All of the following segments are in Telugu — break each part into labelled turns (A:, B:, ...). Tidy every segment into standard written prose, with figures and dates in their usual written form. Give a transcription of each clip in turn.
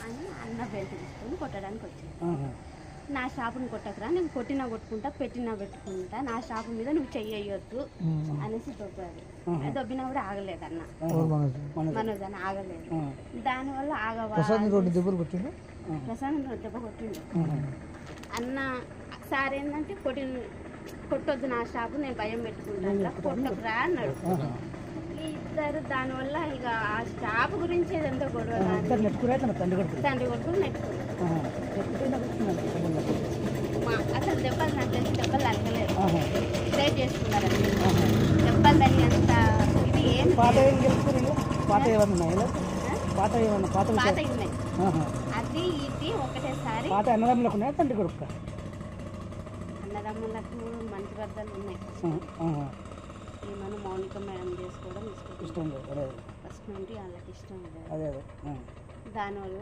A: అని అన్న బెల్ట్ తీసుకొని కొట్టడానికి వచ్చింది. నా షాపుని కొట్టకరా, నేను కొట్టినా కొట్టుకుంటా, పెట్టినా పెట్టుకుంటా, నా షాపు మీద నువ్వు చెయ్యొద్దు అనేసి దొబ్బారు. దొబ్బినా కూడా ఆగలేదు అన్న, మనోజ్ అని ఆగలేదు. దానివల్ల ప్రశాంత్ దెబ్బ కొట్టిండు అన్న. సార్ ఏంటంటే కొట్టొద్దు నా షాపు, నేను భయం పెట్టుకుంటాను, కొట్టకురా అన్నాడు. ఇద్దరు దానివల్ల ఇక ఆ షాపు గురించి ఏదంతా గొడవ, తండ్రి కొడుకు నెట్టుకున్నారు. అసలు దెబ్బలు నాకు తెలిసి దెబ్బలు తగ్గలేదు, ప్లేట్ చేసుకున్నారు. దెబ్బలు తగినంత ఇది ఏం పాత ఉన్నాయి. అది ఇది ఒకటేసారి అన్నదమ్ములకు మంచి వర్ధాలు ఉన్నాయి. మనం మౌనిక మేడం చేసుకోవడం ఇష్టం లేదు, ఫస్ట్ నుండి వాళ్ళకి ఇష్టం లేదు. దానివల్ల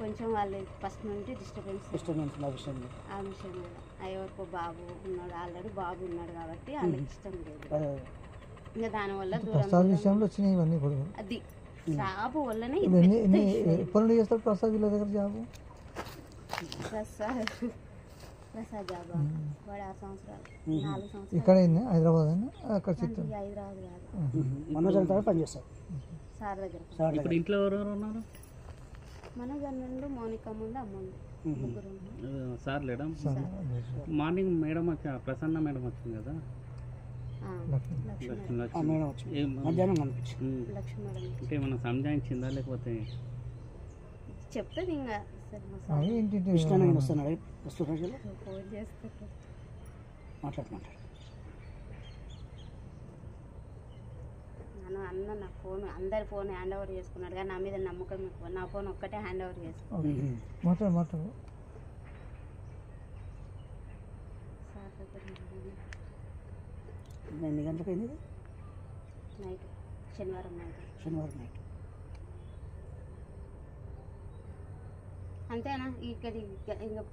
A: కొంచెం వాళ్ళు ఫస్ట్ నుండి డిస్టర్బెన్స్ ఆ విషయం మీద. ఎవరికో బాబు ఉన్నాడు, ఆల్రెడీ బాబు ఉన్నాడు కాబట్టి వాళ్ళకి ఇష్టం లేదు. ఇంకా దానివల్ల అది జాబు వల్లనే ప్రసాద్ జాబ్ వాడు 6 సంవత్సరాలు 4 సంవత్సరాలు ఇక్కడ హైదరాబాద్ కాదు పనిచేస్తాడు సార్ దగ్గర. ఇప్పుడు ఇంట్లో ఎవరెవరు ఉన్నారు? మనోజ్ అన్నుండు, మౌనిక ముందు, అమ్ముండు, ముగ్గురు. సార్ లేడా? మార్నింగ్ మేడం వచ్చి ప్రసన్న మేడం వచ్చింది కదా, మధ్యాహ్నం లక్ష్మి మేడం అంటే ఏమన్నా సంజాయించిందా లేకపోతే చెప్తుంది ఇంకా అన్న నా ఫోన్ అందరి ఫోన్ హ్యాండ్ ఓవర్ చేసుకున్నాడు కానీ నా మీద నమ్మకం ఎక్కువ. నా ఫోన్ ఒక్కటే హ్యాండ్ ఓవర్ చేసుకున్నాడు.
B: ఎన్ని గంటలకు అయింది?
A: నైట్, శనివారం నైట్. అంతేనా? ఇక్కడ ఇంకా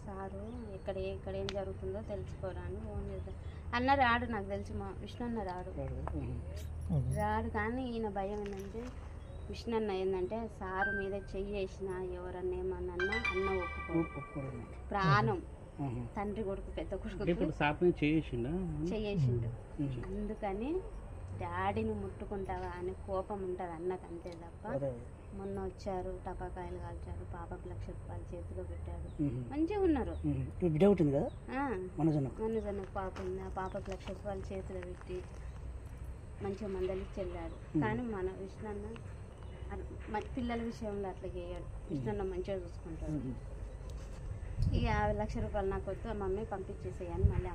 A: సారు ఇక్కడ ఏం జరుగుతుందో తెలుసుకోరా అని ఫోన్ చేద్దాం అన్న. రాడు, నాకు తెలిసి మా విష్ణు అన్న రాడు కానీ ఈయన భయం ఏంటంటే విష్ణు అన్న ఏంటంటే సారు మీద చెయ్యి వేసినా ఎవరన్నా ఏమన్నా అన్న ఒప్పుకోడు. ప్రాణం తండ్రి కొడుకు పెద్ద కొడుకు చెయ్యేసిండు. అందుకని డాడీని ముట్టుకుంటావా అని కోపం ఉంటుంది అన్నకు, అంతే తప్ప. మొన్న వచ్చారు, టపాకాయలు కాల్చారు, పాపకు 1,00,000 రూపాయలు చేతిలో పెట్టాడు, మంచిగా ఉన్నారు. మనోజన్న పాప ఉంది, ఆ పాపకు 1,00,000 రూపాయలు చేతిలో పెట్టి మంచిగా మందలిచ్చి వెళ్ళాడు. కానీ మన విష్ణన్న పిల్లల విషయంలో అట్లా చేయడు. విష్ణన్న మంచిగా చూసుకుంటాడు. ఇక 1,00,000 రూపాయలు నాకు వద్దు, మమ్మీ పంపించేసేయని మళ్ళీ